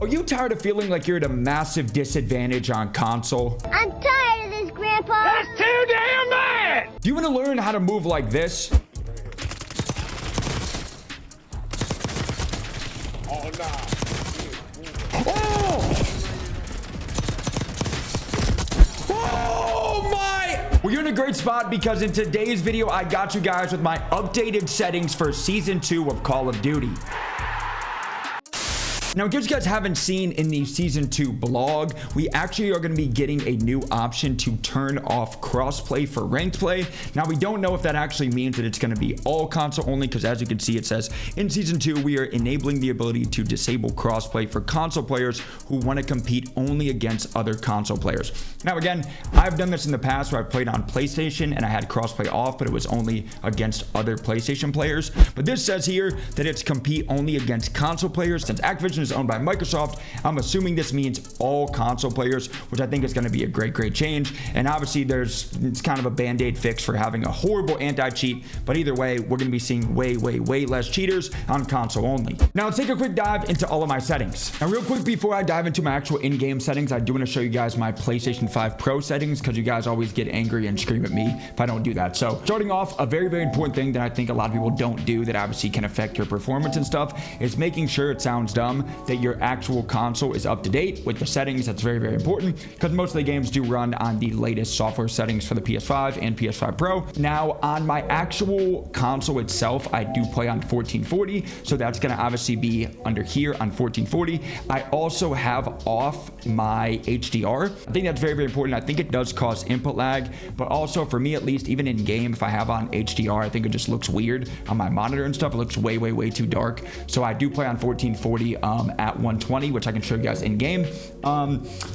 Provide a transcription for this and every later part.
Are you tired of feeling like you're at a massive disadvantage on console? I'm tired of this, Grandpa. That's too damn bad! Do you want to learn how to move like this? Oh, nah. Oh! Oh my! Well, you're in a great spot because in today's video, I got you guys with my updated settings for Season 2 of Call of Duty. Now, in case you guys haven't seen in the Season 2 blog, we actually are going to be getting a new option to turn off crossplay for ranked play. Now, we don't know if that actually means that it's going to be all console only, because as you can see, it says in Season 2, we are enabling the ability to disable crossplay for console players who want to compete only against other console players. Now, again, I've done this in the past where I played on PlayStation and I had crossplay off, but it was only against other PlayStation players. But this says here that it's compete only against console players. Since Activision is owned by Microsoft, I'm assuming this means all console players, which I think is going to be a great change. And obviously it's kind of a band-aid fix for having a horrible anti-cheat, but either way, we're going to be seeing way less cheaters on console only. Now let's take a quick dive into all of my settings. Now real quick, before I dive into my actual in-game settings, I do want to show you guys my PlayStation 5 Pro settings, because you guys always get angry and scream at me if I don't do that. So starting off, a very important thing that I think a lot of people don't do that obviously can affect your performance and stuff is making sure, it sounds dumb, that your actual console is up to date with the settings. That's very important, because most of the games do run on the latest software settings for the PS5 and PS5 Pro. Now on my actual console itself, I do play on 1440, so that's going to obviously be under here on 1440. I also have off my HDR. I think that's very important. I think it does cause input lag, but also for me at least, even in game, if I have on HDR, I think it just looks weird on my monitor and stuff. It looks way too dark. So I do play on 1440 at 120, which I can show you guys in game.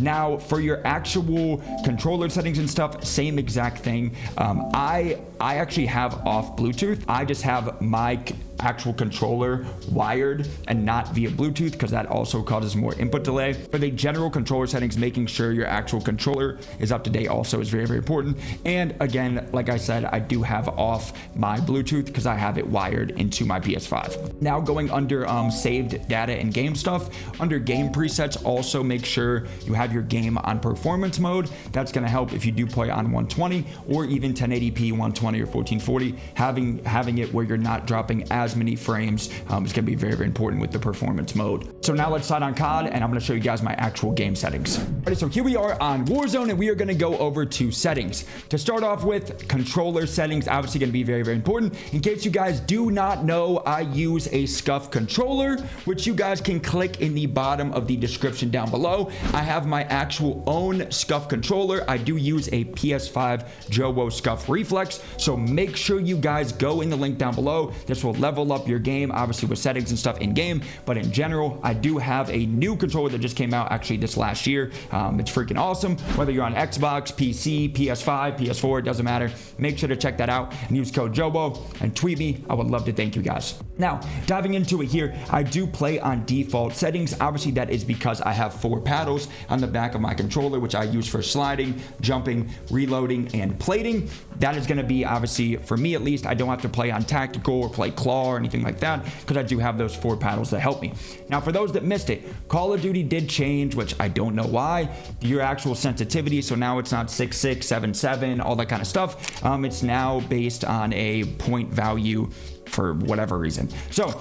Now for your actual controller settings and stuff, same exact thing. I actually have off Bluetooth. I just have my actual controller wired and not via Bluetooth, because that also causes more input delay. For the general controller settings, making sure your actual controller is up to date also is very important. And again, like I said, I do have off my Bluetooth because I have it wired into my PS5. Now going under saved data and game stuff, under game presets, also make sure you have your game on performance mode. That's going to help if you do play on 120 or even 1080p 120 or 1440. Having it where you're not dropping as many frames is going to be very important with the performance mode. So now let's slide on COD, and I'm going to show you guys my actual game settings. Alright, so here we are on Warzone, and we are going to go over to settings. To start off with, controller settings, obviously going to be very important. In case you guys do not know, I use a SCUF controller, which you guys can click in the bottom of the description down below. I have my actual own SCUF controller. I do use a PS5 JoeWo SCUF Reflex, so make sure you guys go in the link down below. This will level up your game, obviously with settings and stuff in game, but in general, I do have a new controller that just came out actually this last year. It's freaking awesome. Whether you're on Xbox, PC, PS5, PS4, it doesn't matter. Make sure to check that out and use code JoeWo and tweet me. I would love to thank you guys. Now, diving into it here, I do play on default settings. Obviously, that is because I have 4 paddles on the back of my controller, which I use for sliding, jumping, reloading, and plating. That is going to be, obviously, for me at least, I don't have to play on tactical or play claw or anything like that, because I do have those 4 paddles that help me. Now, for those that missed it, Call of Duty did change, which I don't know why, your actual sensitivity. So now it's not 6.6, 7.7, all that kind of stuff. It's now based on a point value for whatever reason. So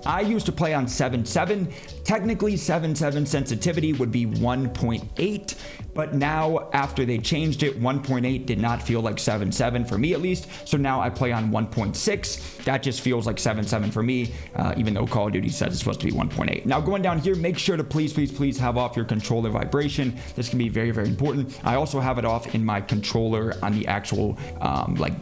I used to play on 7.7. Technically 7.7 sensitivity would be 1.8, but now after they changed it, 1.8 did not feel like 7.7 for me at least. So now I play on 1.6. That just feels like 7.7 for me, even though Call of Duty says it's supposed to be 1.8. Now going down here, make sure to please have off your controller vibration. This can be very important. I also have it off in my controller on the actual like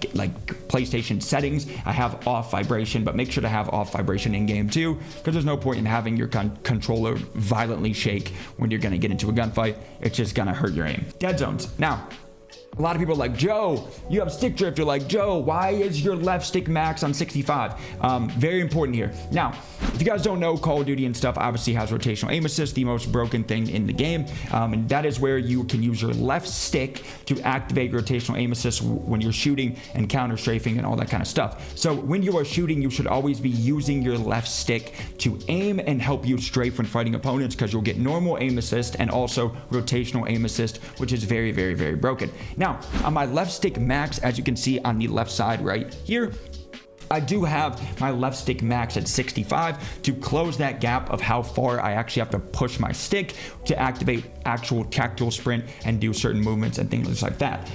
PlayStation settings. I have off vibration, but make sure to have off vibration in game too, because there's no point in having your controller violently shake when you're going to get into a gunfight. It's just going to hurt your aim. Dead zones. Now, A lot of people are like, Joe, you have stick drift. You're like, Joe, why is your left stick max on 65? Very important here. Now, if you guys don't know, Call of Duty and stuff obviously has rotational aim assist, the most broken thing in the game. And that is where you can use your left stick to activate rotational aim assist when you're shooting and counter strafing and all that kind of stuff. So when you are shooting, you should always be using your left stick to aim and help you strafe when fighting opponents, because you'll get normal aim assist and also rotational aim assist, which is very, very, very broken. Now, on my left stick max, as you can see on the left side right here, I do have my left stick max at 65 to close that gap of how far I actually have to push my stick to activate actual tactical sprint and do certain movements and things like that.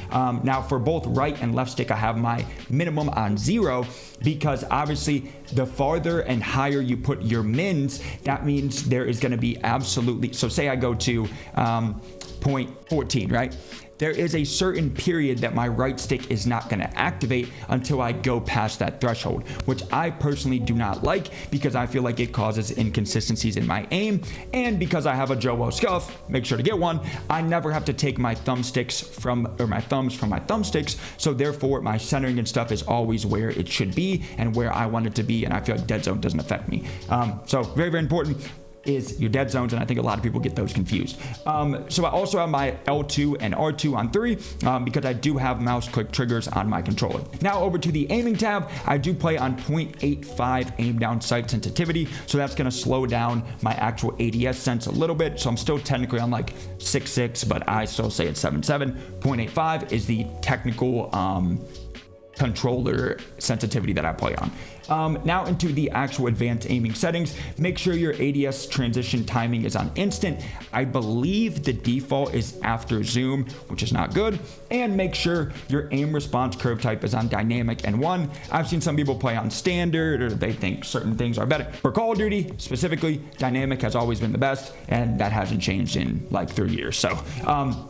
Now for both right and left stick, I have my minimum on 0, because obviously the farther and higher you put your mins, that means there is going to be absolutely, so say I go to 0.14, right? There is a certain period that my right stick is not going to activate until I go past that threshold, which I personally do not like, because I feel like it causes inconsistencies in my aim. And because I have a JoeWo scuff, make sure to get one, I never have to take my thumbsticks from, or my thumbs from my thumbsticks. So therefore my centering and stuff is always where it should be and where I want it to be. And I feel like dead zone doesn't affect me. So very, very important is your dead zones, and I think a lot of people get those confused. So I also have my L2 and R2 on 3 because I do have mouse click triggers on my controller. Now over to the aiming tab, I do play on 0.85 aim down sight sensitivity, so that's going to slow down my actual ADS sense a little bit. So I'm still technically on like 6.6, but I still say it's 7.7. 0.85 is the technical controller sensitivity that I play on. Now into the actual advanced aiming settings, make sure your ADS transition timing is on instant. I believe the default is after zoom, which is not good. And make sure your aim response curve type is on dynamic and 1. I've seen some people play on standard, or they think certain things are better. For Call of Duty specifically, dynamic has always been the best, and that hasn't changed in like 3 years. So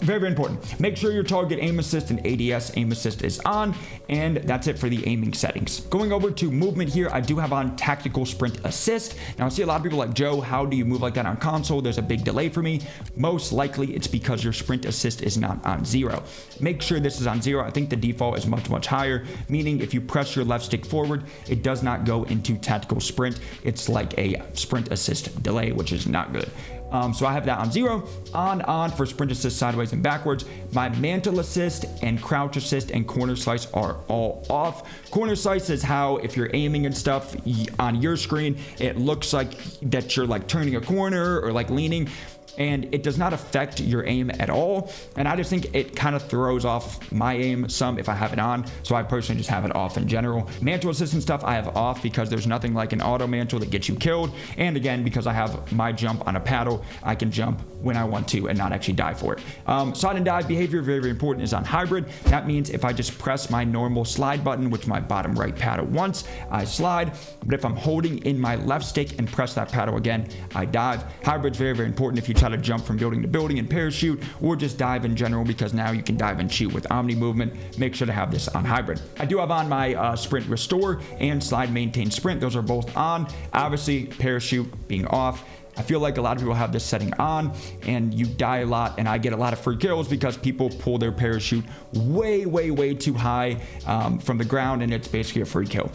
very, very important. Make sure your target aim assist and ADS aim assist is on, and that's it for the aiming settings. Going over to movement here, I do have on tactical sprint assist. Now I see a lot of people like, Joe, how do you move like that on console? There's a big delay for me. Most likely it's because your sprint assist is not on 0. Make sure this is on 0. I think the default is much, much higher, meaning if you press your left stick forward, it does not go into tactical sprint. It's like a sprint assist delay, which is not good. So I have that on 0. On for sprint assist sideways and backwards. My mantle assist and crouch assist and corner slice are all off. Corner slice is how, if you're aiming and stuff on your screen, it looks like that you're like turning a corner or like leaning, and it does not affect your aim at all. And I just think it kind of throws off my aim some if I have it on. So I personally just have it off in general. Mantle assist and stuff I have off because there's nothing like an auto mantle that gets you killed. And again, because I have my jump on a paddle, I can jump when I want to and not actually die for it. Slide and dive behavior, very, very important, is on hybrid. That means if I just press my normal slide button, which my bottom right paddle once, I slide. But if I'm holding in my left stick and press that paddle again, I dive. Hybrid's very, very important if you try to jump from building to building and parachute, or just dive in general, because now you can dive and shoot with omni movement. Make sure to have this on hybrid. I do have on my sprint restore and slide maintain sprint. Those are both on. Obviously parachute being off. I feel like a lot of people have this setting on and you die a lot, and I get a lot of free kills because people pull their parachute way, way, way too high from the ground, and it's basically a free kill.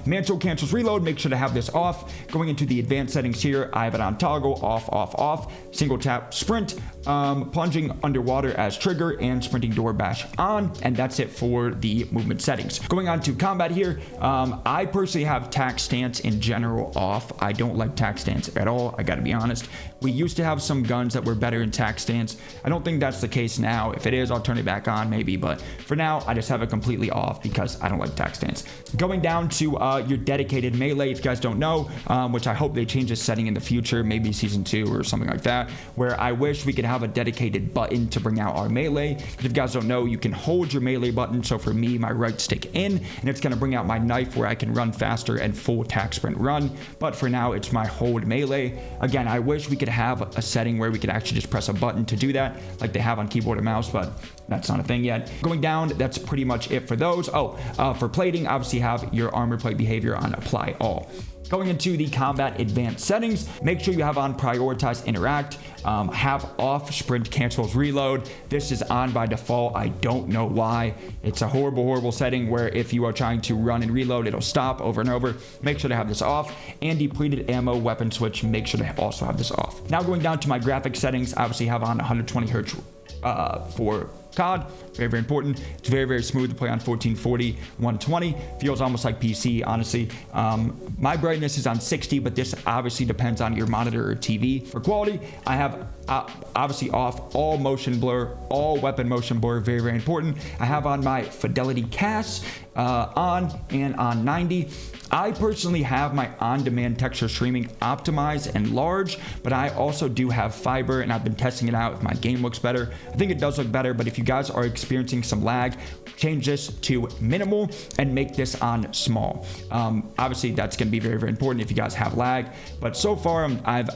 Mantle cancels reload, make sure to have this off. Going into the advanced settings here, I have it on toggle, off, off, off. Single tap sprint, plunging underwater as trigger, and sprinting door bash on, and that's it for the movement settings. Going on to combat here, I personally have tac stance in general off. I don't like tac stance at all, I gotta be honest. We used to have some guns that were better in tac stance. I don't think that's the case now. If it is, I'll turn it back on maybe, but for now I just have it completely off because I don't like tac stance. Going down to your dedicated melee, if you guys don't know, which I hope they change this setting in the future, maybe season 2 or something like that, where I wish we could have a dedicated button to bring out our melee. If you guys don't know, you can hold your melee button. So for me, my right stick in, and it's gonna bring out my knife where I can run faster and full tac sprint run. But for now, it's my hold melee. Again, I wish we could have a setting where we could actually just press a button to do that, like they have on keyboard and mouse, but that's not a thing yet. Going down, that's pretty much it for those. For plating, obviously have your armor plate behavior on apply all. Going into the combat advanced settings, make sure you have on prioritize interact, have off sprint cancels reload. This is on by default. I don't know why. It's a horrible setting where if you are trying to run and reload, it'll stop over and over. Make sure to have this off. And depleted ammo weapon switch, make sure to also have this off. Now going down to my graphics settings, I obviously have on 120 hertz for COD. Very important. It's very smooth to play on 1440 120. Feels almost like PC, honestly. My brightness is on 60, but this obviously depends on your monitor or TV. For quality, I have obviously off all motion blur, all weapon motion blur. Very important. I have on my fidelity CAS on 90. I personally have my on-demand texture streaming optimized and large, but I also do have fiber, and I've been testing it out if my game looks better. I think it does look better, but if you guys are experiencing some lag, change this to minimal and make this on small. Obviously, that's going to be very important if you guys have lag, but so far I've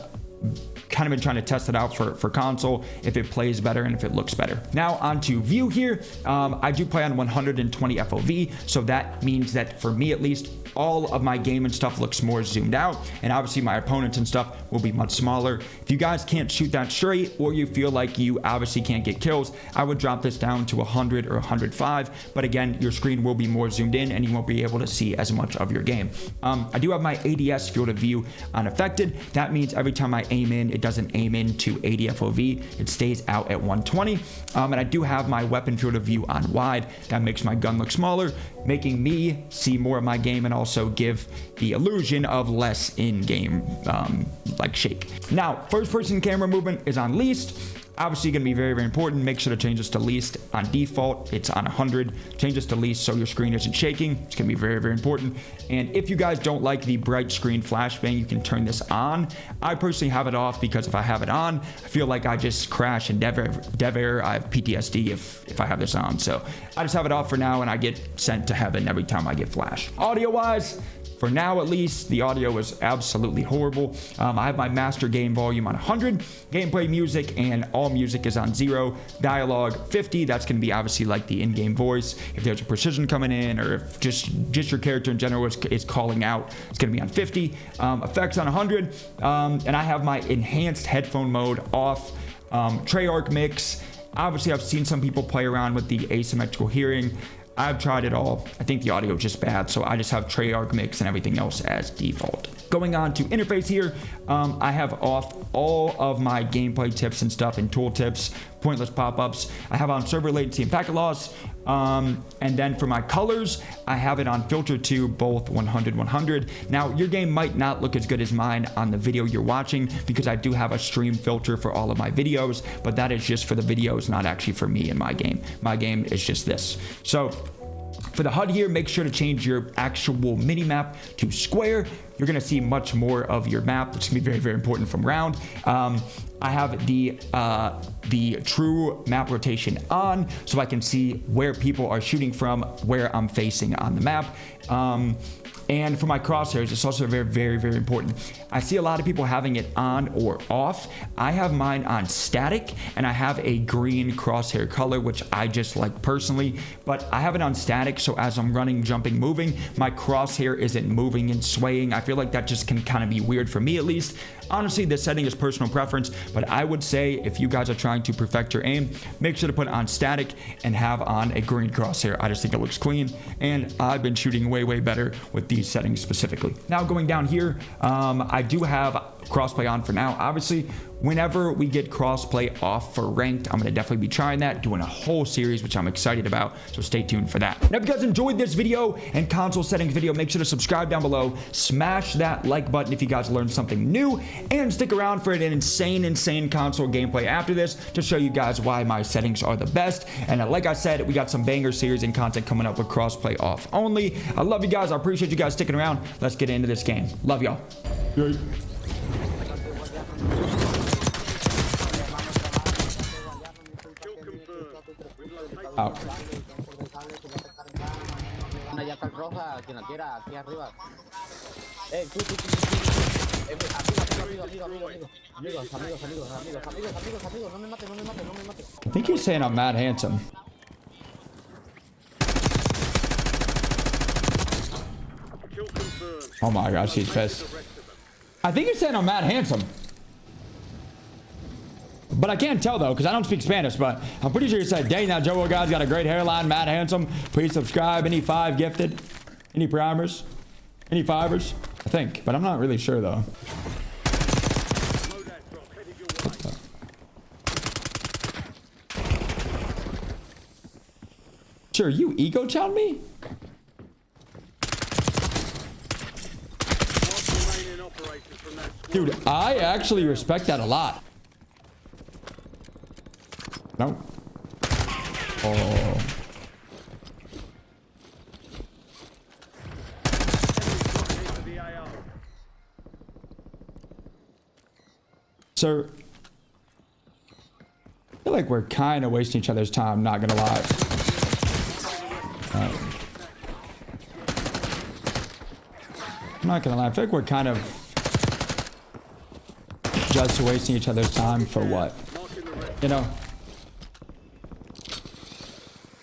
kind of been trying to test it out for console, if it plays better and if it looks better. Now onto view here. I do play on 120 FOV, so that means that for me at least, all of my game and stuff looks more zoomed out, and obviously my opponents and stuff will be much smaller. If you guys can't shoot that straight, or you feel like you obviously can't get kills, I would drop this down to 100 or 105, but again, your screen will be more zoomed in and you won't be able to see as much of your game. I do have my ADS field of view unaffected. That means every time I aim in, it doesn't aim into 80 FOV, it stays out at 120. And I do have my weapon field of view on wide. That makes my gun look smaller, making me see more of my game and also give the illusion of less in-game like shake. Now, first person camera movement is on least. Obviously going to be very important. Make sure to change this to least. On default, it's on 100. Change this to least so your screen isn't shaking. It's going to be very important. And if you guys don't like the bright screen flashbang, you can turn this on. I personally have it off because if I have it on, I feel like I just crash and dev error. I have PTSD if I have this on. So I just have it off for now, and I get sent to heaven every time I get flash. Audio wise, for now, at least, the audio is absolutely horrible. I have my master gain volume on 100, gameplay music, and all music is on 0. Dialogue 50. That's going to be obviously like the in-game voice. If there's a precision coming in, or if just your character in general is calling out, it's going to be on 50. Effects on 100, and I have my enhanced headphone mode off. Treyarch mix. Obviously, I've seen some people play around with the asymmetrical hearing. I've tried it all. I think the audio is just bad, so I just have Treyarch mix and everything else as default. Going on to interface here, I have off all of my gameplay tips and stuff and tool tips, pointless pop-ups. I have on server latency and packet loss. And then for my colors, I have it on filter to both 100. Now, your game might not look as good as mine on the video you're watching because I do have a stream filter for all of my videos, but that is just for the videos, not actually for me and my game. My game is just this. So for the HUD here, make sure to change your actual mini map to square. You're going to see much more of your map, which is going to be very important from round. I have the true map rotation on, so I can see where people are shooting from, where I'm facing on the map. And for my crosshairs, it's also very important. I see a lot of people having it on or off. I have mine on static, and I have a green crosshair color, which I just like personally, but I have it on static, so as I'm running, jumping, moving, my crosshair isn't moving and swaying. I feel like that just can kind of be weird for me, at least. Honestly, this setting is personal preference, but I would say if you guys are trying to perfect your aim, make sure to put it on static and have on a green crosshair. I just think it looks clean, and I've been shooting way better with these settings specifically. Now going down here, I do have crossplay on for now. Obviously, whenever we get crossplay off for ranked, I'm gonna definitely be trying that, doing a whole series, which I'm excited about, so stay tuned for that. Now, if you guys enjoyed this video and console settings video, make sure to subscribe down below, smash that like button if you guys learned something new, and stick around for an insane console gameplay after this to show you guys why my settings are the best. And like I said, we got some banger series and content coming up with crossplay off only. I love you guys. I appreciate you guys sticking around. Let's get into this game. Love y'all. Out. Una ya está roja, quien la quiera, aquí arriba. Amigos, no me mate. I think he's saying I'm mad handsome. Kill confirmed. Oh my gosh, he's pissed. I think he's saying I'm mad handsome. But I can't tell though, because I don't speak Spanish, but I'm pretty sure he said, dang, that JoeWo guy's got a great hairline, mad handsome. Please subscribe. Any 5 gifted? Any primers? Any fivers? I think, but I'm not really sure though. Sure, you ego child me? Dude, I actually respect that a lot. No. Oh. So, I feel like we're kind of wasting each other's time, not gonna lie. I'm not gonna lie, I feel like we're kind of just wasting each other's time for what? You know?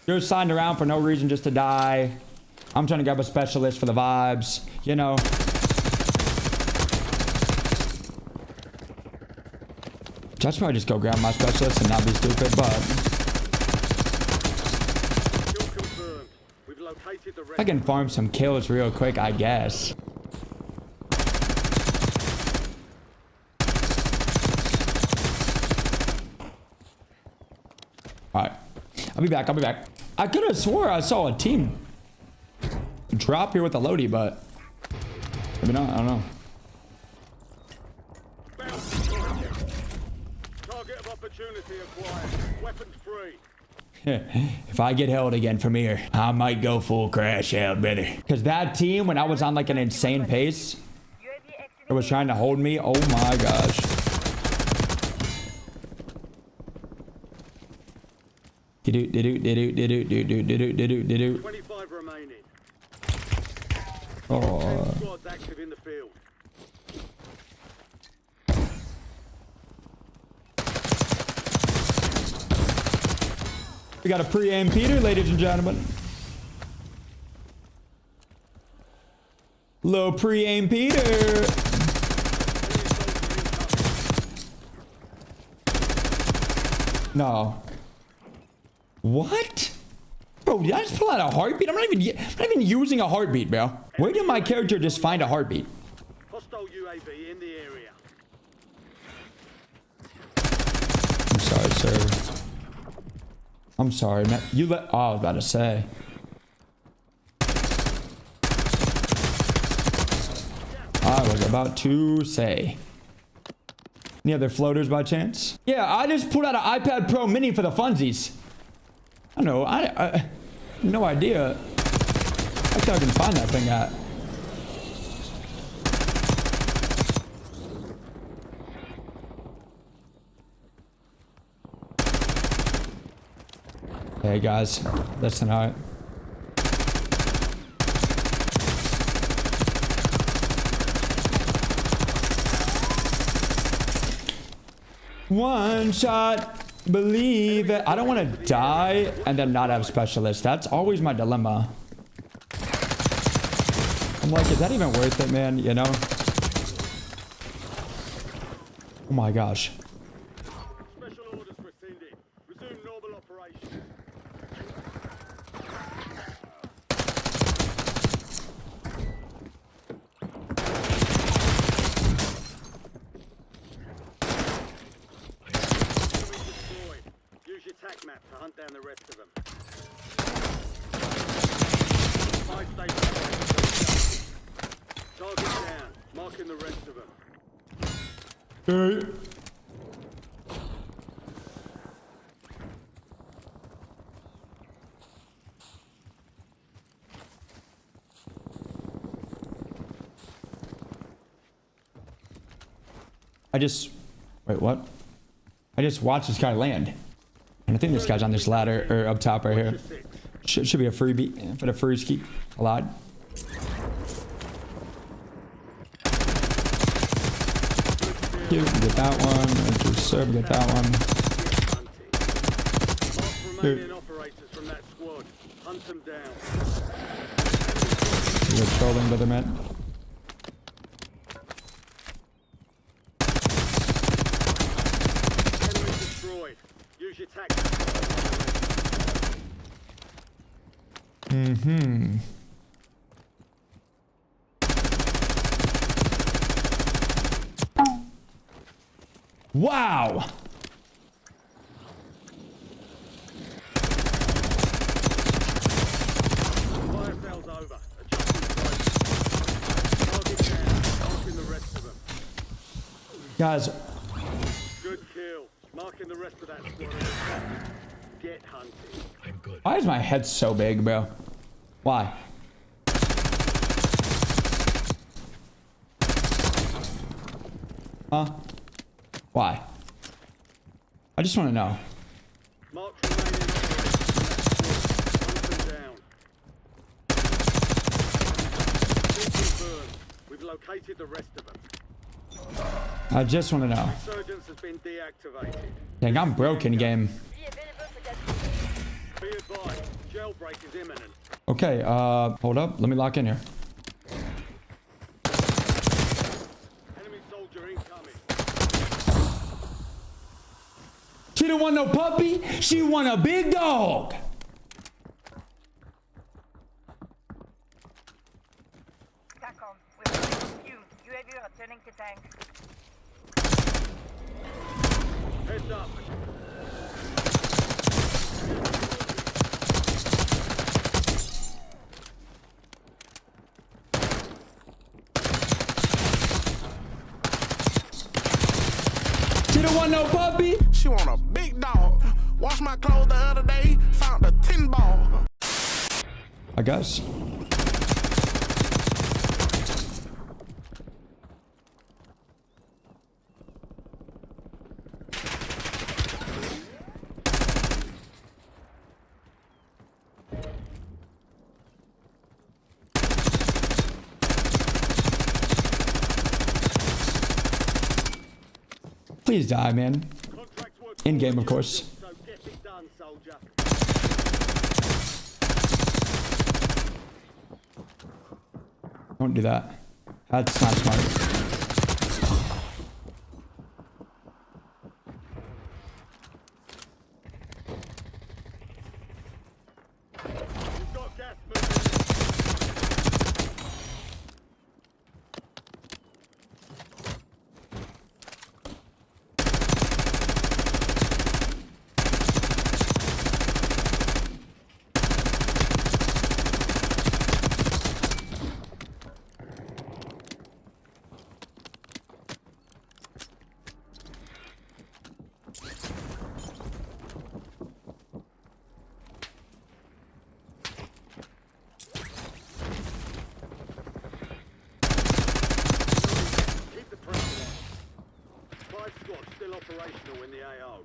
You're signed around for no reason just to die. I'm trying to grab a specialist for the vibes, you know? I should probably just go grab my specialist and not be stupid, but I can farm some kills real quick, I guess. Alright. I'll be back. I'll be back. I could have swore I saw a team drop here with a Lodi, but maybe not. I don't know. Target of opportunity acquired. Weapons free. If I get held again from here, I might go full crash out, better. Because that team, when I was on like an insane pace, it was trying to hold me. Oh my gosh. Do 25 remaining. Oh. Squads active in the field. We got a pre-aim Peter, ladies and gentlemen. Little pre-aim Peter. No. What? Bro, did I just pull out a heartbeat? I'm not even using a heartbeat, bro. Where did my character just find a heartbeat? Hostile UAV in the area. I'm sorry, sir. I'm sorry, man. You let... Oh, I was about to say. I was about to say. Any other floaters by chance? Yeah, I just pulled out an iPad Pro Mini for the funsies. I don't know. I no idea. I think I can find that thing at. Hey guys, listen, all right. One shot, believe it. I don't want to die and then not have specialists. That's always my dilemma. I'm like, is that even worth it, man? You know? Oh my gosh. Special orders rescinded. Resume normal operation. Use your tac map to hunt down the rest of them. 5 stations. Target down. Marking the rest of them. Hey. Wait, what? I just watched this guy land. And I think this guy's on this ladder, or up top right here. Should be a freebie for the free ski. A lot. Get that one. Enter serve, get that one. Remaining operators from that squad. Hunt them down. You're trolling, brother man. Use your tac map. Wow. Fire sale's over. Adjusting the target down. Marking the rest of them. Guys, Good kill. Marking the rest of that squad. Get hunted. why is my head so big, bro? Why? Huh? Why? I just want to know. Mark remaining operation. Down. Confirmed. We've located the rest of them. I just want to know. Resurgence has been deactivated. Dang, I'm broken, game. Be advised, jailbreak is imminent. Okay, hold up. Let me lock in here. Enemy soldier incoming. She don't want no puppy. She want a big dog. TACOM, we're confused. UAV returning to tank. Heads up. She don't want no puppy. She want a big dog. Washed my clothes the other day, found a 10 ball. I guess. Please die, man. Contract work In game, of course. so get it done, soldier. Don't do that. That's not smart. You've got gas moving. Keep the pressure on. 5 squads still operational in the AO.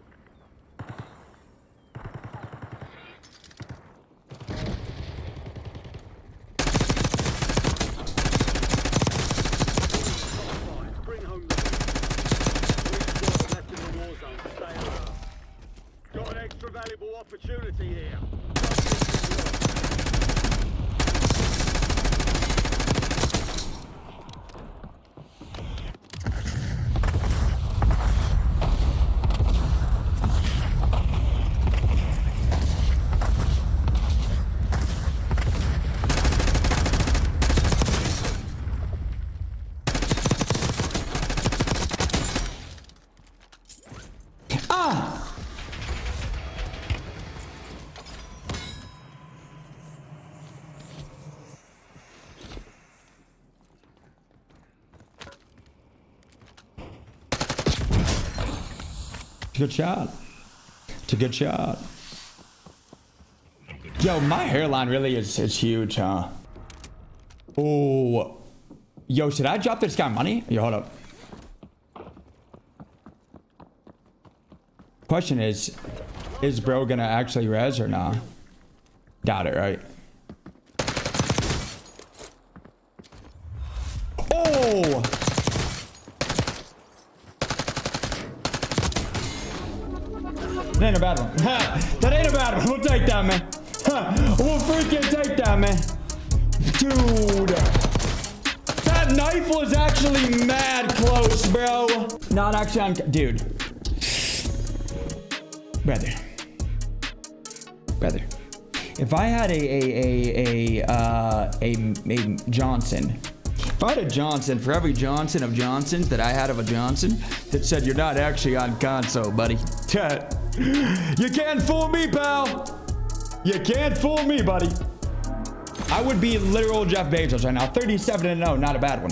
Bring home the win. 3 squads left in the war zone. Stay alert. Got an extra valuable opportunity here. Ah! It's a good shot. It's a good shot. Yo, my hairline really is huge, huh? Oh. Yo, should I drop this guy money? Yo, hold up. Question is bro gonna actually res or nah? Doubt it, right? Oh! That ain't a bad one. That ain't a bad one. We'll take that, man. We'll freaking take that, man. Dude. That knife was actually mad close, bro. Not actually on... Dude. Brother. If I had a Johnson, if I had a Johnson for every Johnson of Johnsons that I had of a Johnson that said you're not actually on console, buddy. You can't fool me, pal. You can't fool me, buddy. I would be literal Jeff Bezos right now. 37-0, not a bad one.